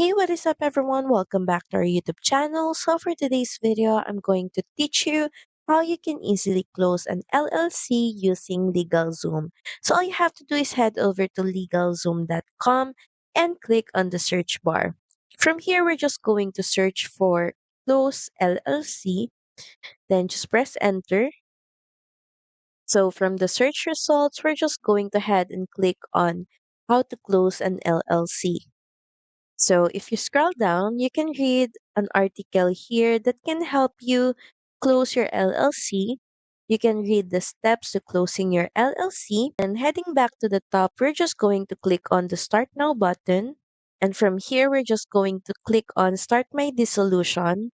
Hey, what is up everyone? Welcome back to our YouTube channel. So for today's video, I'm going to teach you how you can easily close an LLC using LegalZoom. So all you have to do is head over to LegalZoom.com and click on the search bar. From here, we're just going to search for close LLC, then just press enter. So from the search results, we're just going to head and click on how to close an LLC. So if you scroll down, you can read an article here that can help you close your LLC. You can read the steps to closing your LLC. And heading back to the top, we're just going to click on the Start Now button. And from here, we're just going to click on Start My Dissolution.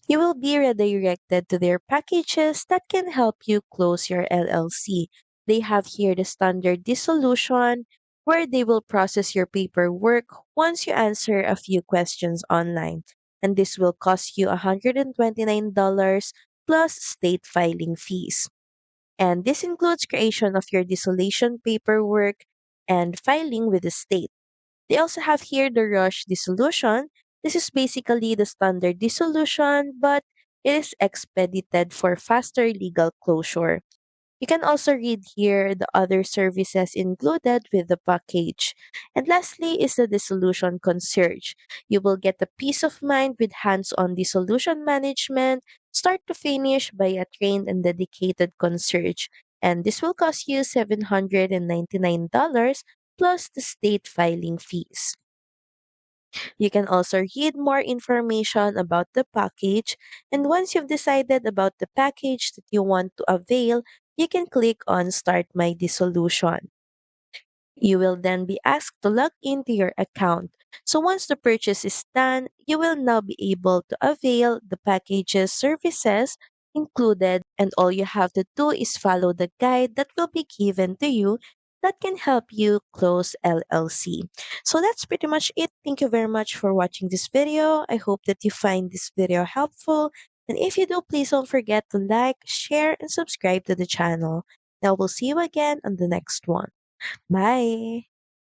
You will be redirected to their packages that can help you close your LLC. They have here the standard dissolution, where they will process your paperwork once you answer a few questions online. And this will cost you $129 plus state filing fees. And this includes creation of your dissolution paperwork and filing with the state. They also have here the rush dissolution. This is basically the standard dissolution, but it is expedited for faster legal closure. You can also read here the other services included with the package. And lastly is the dissolution concierge. You will get a peace of mind with hands-on dissolution management, start to finish by a trained and dedicated concierge. And this will cost you $799 plus the state filing fees. You can also read more information about the package, and once you've decided about the package that you want to avail, you can click on Start My Dissolution. You will then be asked to log into your account. So once the purchase is done, you will now be able to avail the package's services included, and all you have to do is follow the guide that will be given to you that can help you close LLC. So that's pretty much it. Thank you very much for watching this video. I hope that you find this video helpful. And if you do, please don't forget to like, share, and subscribe to the channel. Now we'll see you again on the next one. Bye.